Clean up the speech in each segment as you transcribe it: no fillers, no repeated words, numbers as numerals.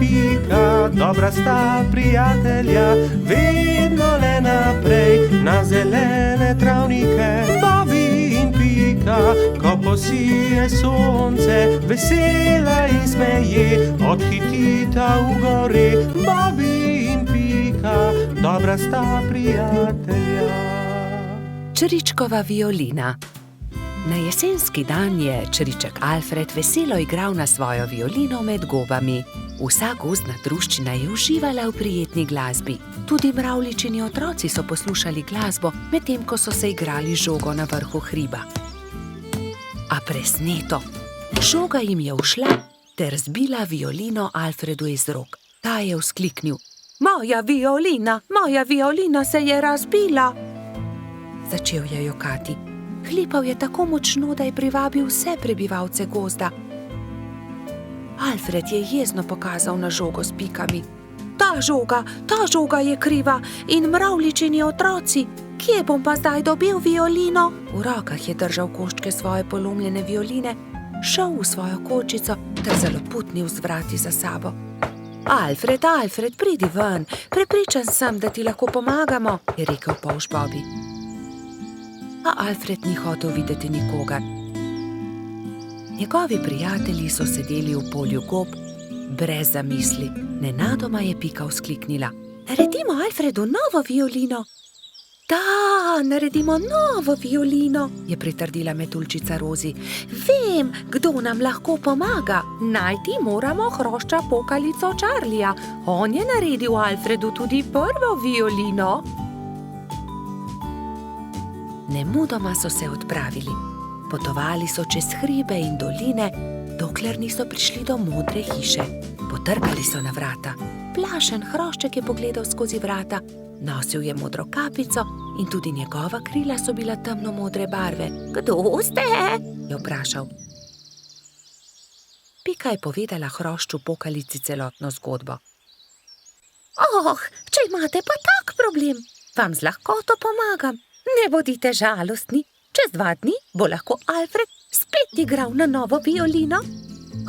Pika, dobra sta prijatelja, vedno le naprej na zelene travnike. Bobby in Pika, ko posije sonce, vesela in smeje, odhitita v gori. Bobby in Pika, dobra sta prijatelja. Čričkova violina. Na jesenski dan je čriček Alfred veselo igral na svojo violino med gobami. Vsa gozdna druščina je uživala v prijetni glasbi. Tudi mravljičini otroci so poslušali glasbo, medtem ko so se igrali žogo na vrhu hriba. A presneto, žoga jim je ušla ter zbila violino Alfredu iz rok. Ta je vzkliknil: moja violina se je razbila! Začel je jokati. Hlipal je tako močno, da je privabil vse prebivalce gozda. Alfred je jezno pokazal na žogo s pikami. Ta žoga je kriva in mravljičini otroci. Kje bom pa zdaj dobil violino? V rokah je držal koščke svoje polomljene violine, šel v svojo kočico ter zaloputnil z vrati za sabo. Alfred, pridi ven, prepričan sem, da ti lahko pomagamo, je rekel polž Bobby. A Alfred ni hotel videti nikogar. Njegovi prijatelji so sedeli v polju gob, brez zamisli. Nenadoma je Pika vzkliknila: naredimo Alfredu novo violino! Da, naredimo novo violino, je pritrdila metuljčica Rozi. Vem, kdo nam lahko pomaga. Najti moramo hrošča pokalico Charlija. On je naredil Alfredu tudi prvo violino. Nemudoma so se odpravili. Potovali so čez hribe in doline, dokler niso prišli do modre hiše. Potrkali so na vrata. Plašen hrošček je pogledal skozi vrata. Nosil je modro kapico in tudi njegova krila so bila temno-modre barve. Kdo ste? Je vprašal. Pika je povedala hrošču pokalici celotno zgodbo. Če imate pa tak problem, vam z lahkoto pomagam. Ne bodite žalostni, čez 2 dni bo lahko Alfred spet igral na novo violino.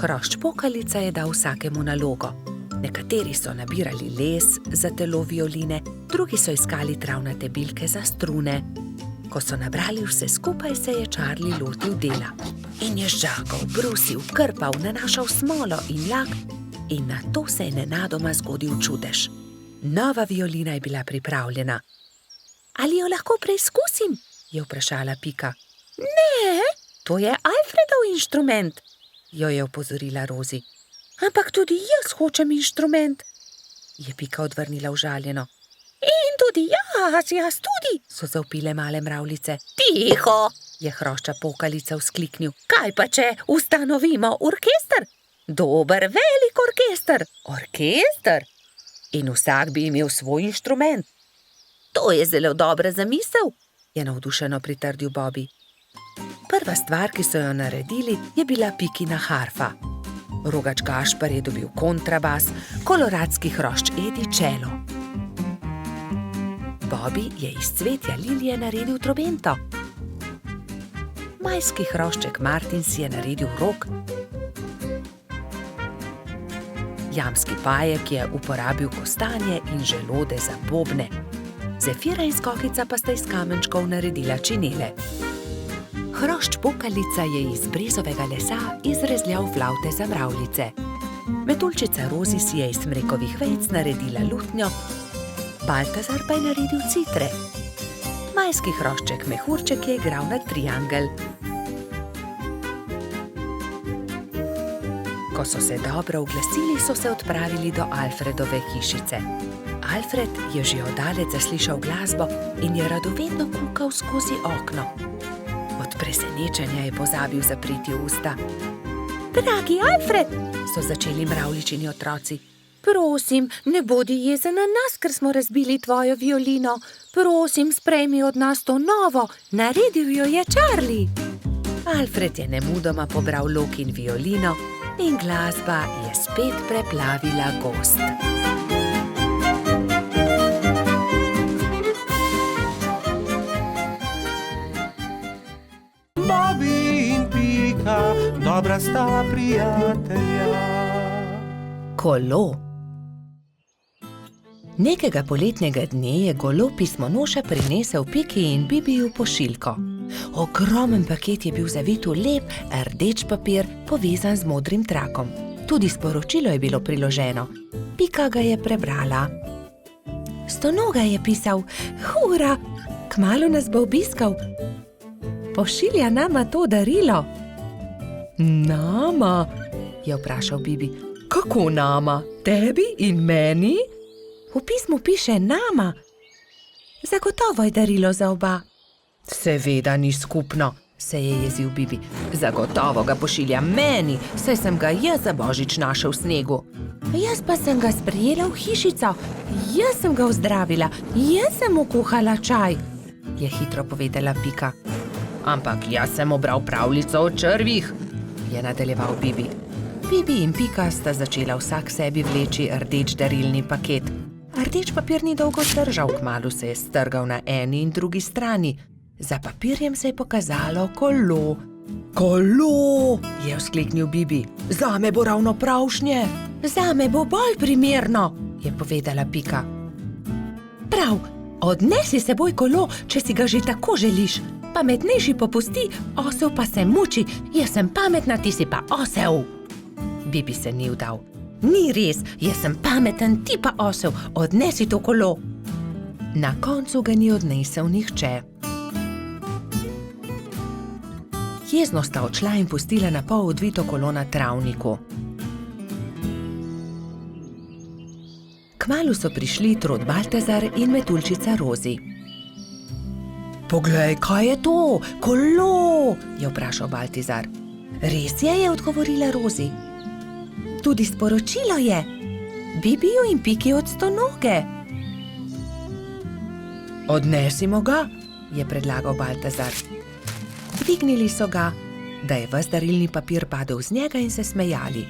Hrošč pokalica je dal vsakemu nalogo. Nekateri so nabirali les za telo violine, drugi so iskali travnate bilke za strune. Ko so nabrali vse skupaj, se je Charlie lotil dela. In je žagal, brusil, krpal, nanašal smolo in lak in nato se je nenadoma zgodil čudež. Nova violina je bila pripravljena. Ali jo lahko preizkusim? Je vprašala Pika. Ne, to je Alfredov inštrument, jo je opozorila Rozi. Ampak tudi jaz hočem inštrument, je Pika odvrnila užaljeno. In tudi jaz tudi, so zavpile male mravljice. Tiho, je hrošča pokalica vzkliknil. Kaj pa če ustanovimo orkester? Dober, velik orkester. Orkester? In vsak bi imel svoj inštrument. To je zelo dobra zamisel, je navdušeno pritrdil Bobby. Prva stvar, ki so jo naredili, je bila Pikina harfa. Rogač Gašper je dobil kontrabas, koloradski hrošč Edi čelo. Bobby je iz cvetja lilije naredil trobento. Majski hrošček Martin si je naredil rog. Jamski pajek je uporabil kostanje in želode za bobne. Zefira in Skokica pa sta iz kamenčkov naredila činele. Hrošč pokalica je iz brezovega lesa izrezljal flavte za mravljice. Metuljčica Rozi si je iz smrekovih vejic naredila lutnjo, Baltazar pa je naredil citre. Majski hrošček Mehurček je igral na triangel. Ko so se dobro uglasili, so se odpravili do Alfredove hišice. Alfred je že oddaleč zaslišal glasbo in je radovedno kukal skozi okno. Od presenečenja je pozabil zapreti usta. Dragi Alfred, so začeli mravljičini otroci. Prosim, ne bodi jezen na nas, ker smo razbili tvojo violino. Prosim, sprejmi od nas to novo, naredil jo je Charlie. Alfred je nemudoma pobral lok in violino in glasba je spet preplavila gozd. Bobby in Pika, dobra sta prijatelja. Kolo. Nekega poletnega dne je golo pismonoša prinesel Piki in Bibiju pošiljko. Ogromen paket je bil zavit v lep, rdeč papir, povezan z modrim trakom. Tudi sporočilo je bilo priloženo. Pika ga je prebrala. Stonoga je pisal: "Hura, kmalu nas bo obiskal. Pošilja nama to darilo." "Nama?" je vprašal Bibi. "Kako nama? Tebi in meni?" "V pismu piše nama. Zagotovo je darilo za oba." "Seveda ni skupno," se je jezil Bibi. "Zagotovo ga pošilja meni, saj sem ga jaz za božič našel v snegu." "Jaz pa sem ga sprejela v hišico, jaz sem ga ozdravila, jaz sem mu kuhala čaj," je hitro povedala Pika. "Ampak jaz sem obral pravljico o črvih," je nadaljeval Bibi. Bibi in Pika sta začela vsak sebi vleči rdeč darilni paket. Rdeč papir ni dolgo zdržal, kmalu se je strgal na eni in drugi strani. Za papirjem se je pokazalo kolo. "Kolo!" je vzkliknil Bibi. "Zame bo ravno pravšnje." "Zame bo bolj primerno," je povedala Pika. "Prav, odnesi s seboj kolo, če si ga že tako želiš. Pametnejši popusti, osel pa se muči. Jaz sem pametna, ti si pa osel." Bibi se ni vdal. "Ni res, jaz sem pameten, ti pa osel, odnesi to kolo." Na koncu ga ni odnesel nihče. Jezno sta odšla in pustila na pol odvito kolo na travniku. Kmalu so prišli Trod Baltazar in Metuljčica Rozi. "Poglej, kaj je to? Kolo!" je vprašal Baltazar. "Res je," je odgovorila Rozi. "Tudi sporočilo je. Bibiju in Piki od Stonoge." "Odnesimo ga," je predlagal Baltazar. Dvignili so ga, da je ves darilni papir padel z njega in se smejali.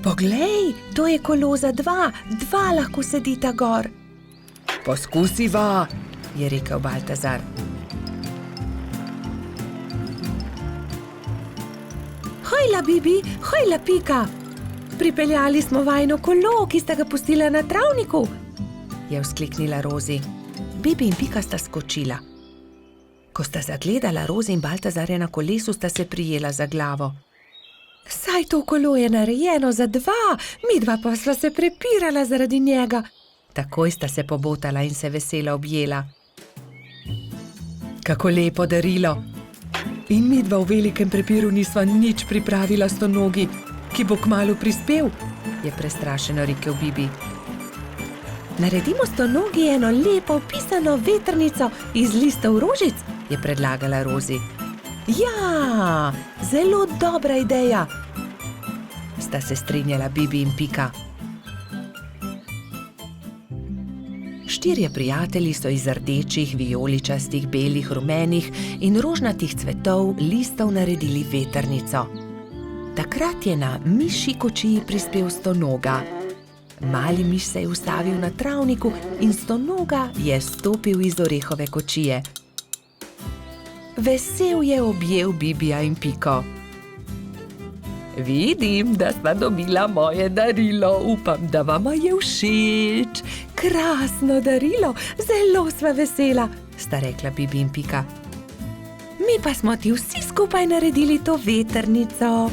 "Poglej, to je kolo za dva lahko sedita gor." "Poskusiva," je rekel Baltazar. "Hojla, Bibi, hojla, Pika! Pripeljali smo vajino kolo, ki sta ga pustila na travniku," je vzkliknila Rozi. Bibi in Pika sta skočila. Ko sta zagledala Rozi in Baltazarja na kolesu, sta se prijela za glavo. "Saj to kolo je narejeno za dva, midva pa sva se prepirala zaradi njega." Takoj sta se pobotala in se veselo objela. "Kako lepo darilo! In midva v velikem prepiru nisva nič pripravila Stonogi, ki bo kmalu prispel," je prestrašeno rekel Bibi. "Naredimo Stonogi eno lepo pisano vetrnico iz listov rožic," je predlagala Rozi. "Ja, zelo dobra ideja," sta se strinjala Bibi in Pika. Štirje prijatelji so iz rdečih, vijoličastih, belih, rumenih in rožnatih cvetov listov naredili vetrnico. Takrat je na mišji kočiji prispel Stonoga. Mali miš se je ustavil na travniku in Stonoga je stopil iz orehove kočije. Vesel je objel Bibija in Piko. "Vidim, da sva dobila moje darilo, upam, da vama je všeč." "Krasno darilo, zelo sva vesela," sta rekla Bibi in Pika. "Mi pa smo ti vsi skupaj naredili to vetrnico."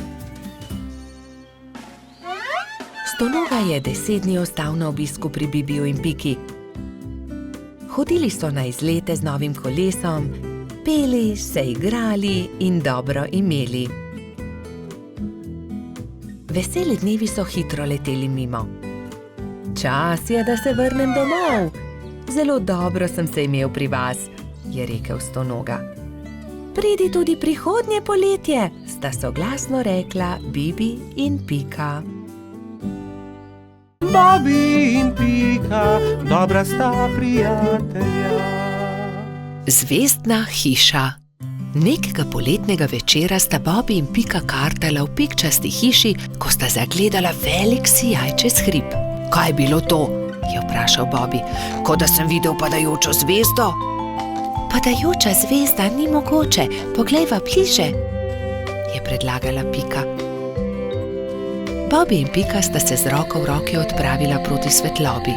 Stonoga je 10 dni ostal na obisku pri Bibiju in Piki. Hodili so na izlete z novim kolesom, peli, se igrali in dobro imeli. Veseli dnevi so hitro leteli mimo. "Čas je, da se vrnem domov. Zelo dobro sem se imel pri vas," je rekel Stonoga. "Pridi tudi prihodnje poletje," sta soglasno rekla Bibi in Pika. Bobi in Pika, dobra sta prijatelja. Zvezdna hiša. Nekega poletnega večera sta Bobi in Pika kartala v pikčasti hiši, ko sta zagledala velik sijaj čez hrib. "Kaj je bilo to?" je vprašal Bobi. "Kot da sem videl padajočo zvezdo." "Padajoča zvezda ni mogoče, poglejva bliže," je predlagala Pika. Bobby in Pika sta se z roko v roki odpravila proti svetlobi.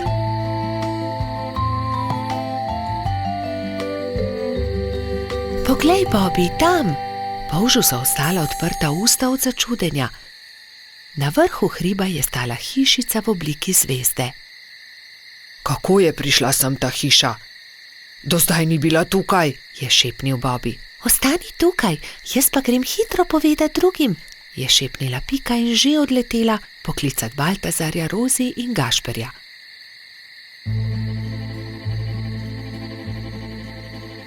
Poglej, Bobby, tam! Polžu so ostala odprta usta od začudenja. Na vrhu hriba je stala hišica v obliki zvezde. Kako je prišla sem ta hiša? Do zdaj ni bila tukaj, je šepnil Bobby. Ostani tukaj, jaz pa grem hitro povedati drugim, je šepnila Pika in že odletela poklicat Baltazarja, Rozi in Gašperja.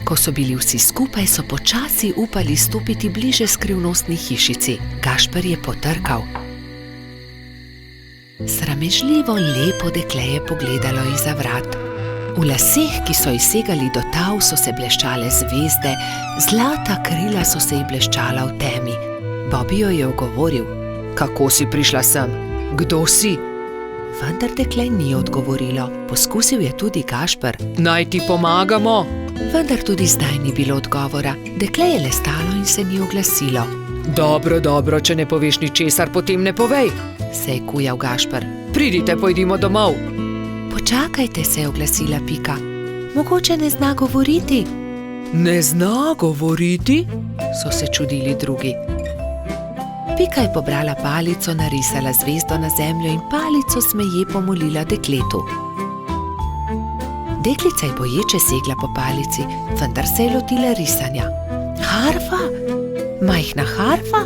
Ko so bili vsi skupaj, so počasi upali stopiti bliže skrivnostni hišici. Gašper je potrkal. Sramežljivo lepo dekle je pogledalo izza vrat. V laseh, ki so ji segali do tav, so se bleščale zvezde, zlata krila so se ji bleščala v temi. Bobby jo je ogovoril. Kako si prišla sem? Kdo si? Vendar dekle ni odgovorilo. Poskusil je tudi Gašper. Naj ti pomagamo? Vendar tudi zdaj ni bilo odgovora. Dekle je le stalo in se ni oglasilo. Dobro, če ne poveš ničesar, potem ne povej, se je kujal Gašper. Pridite, pojdimo domov. Počakajte, se je oglasila Pika. Mogoče ne zna govoriti. Ne zna govoriti? So se čudili drugi. Pika je pobrala palico, narisala zvezdo na zemljo in palico smeje pomolila dekletu. Deklica je boječe segla po palici, vendar se je lotila risanja. Harfa? Majhna harfa?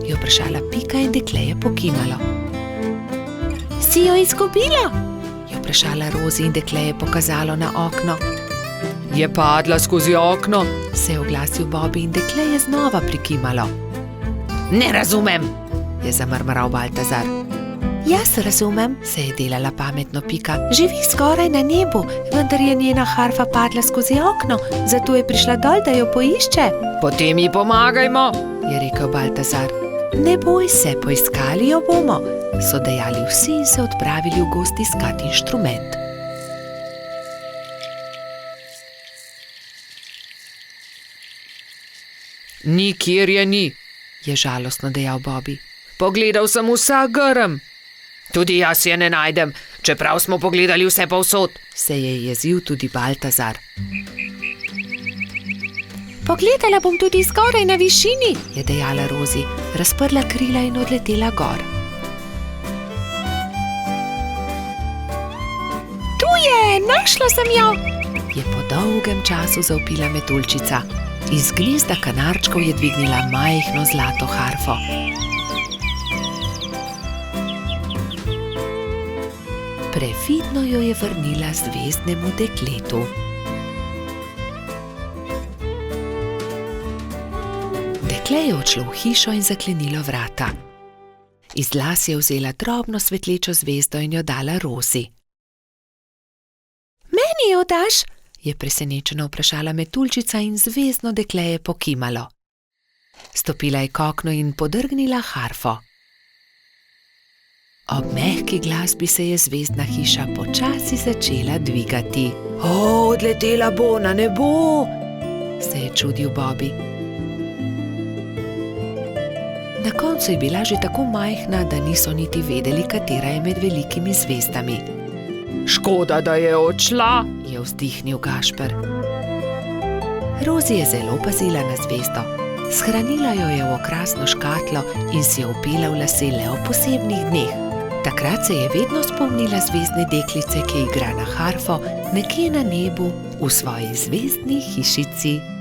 Je vprašala Pika in dekle je pokimalo. Si jo izgubila? Je vprašala Rozi in dekle je pokazalo na okno. Je padla skozi okno? Se je oglasil Bobby in dekle je znova prikimalo. Ne razumem, je zamrmral Baltazar. Jaz razumem, se je delala pametno Pika. Živi skoraj na nebu, vendar je njena harfa padla skozi okno, zato je prišla dol, da jo poišče. Potem ji pomagajmo, je rekel Baltazar. Ne boj se, poiskali jo bomo, so dejali vsi in se odpravili v gozd iskat inštrument. Nikjer je ni, je žalostno dejal Bobby. Pogledal sem vsak grm. Tudi jaz je ne najdem, čeprav smo pogledali vse povsod, se je jezil tudi Baltazar. Pogledala bom tudi skoraj na višini, je dejala Rozi, razprla krila in odletela gor. Tu je, našla sem jo, je po dolgem času zavpila metuljčica. Iz gnezda kanarčkov je dvignila majhno zlato harfo. Previdno jo je vrnila zvezdnemu dekletu. Dekle je odšlo v hišo in zaklenilo vrata. Iz las je vzela drobno svetlečo zvezdo in jo dala Rozi. Meni jo daš? Je presenečeno vprašala metuljčica in zvezdno dekle je pokimalo. Stopila je k oknu in podrgnila harfo. Ob mehki glasbi se je zvezdna hiša počasi začela dvigati. Odletela bo na nebo, se je čudil Bobby. Na koncu je bila že tako majhna, da niso niti vedeli, katera je med velikimi zvezdami. Škoda, da je odšla, je vzdihnil Gašper. Rozi je zelo pazila na zvezdo. Shranila jo je v okrasno škatlo in si jo vpela v lase le ob posebnih dneh. Takrat se je vedno spomnila zvezdne deklice, ki igra na harfo nekje na nebu v svoji zvezdni hišici.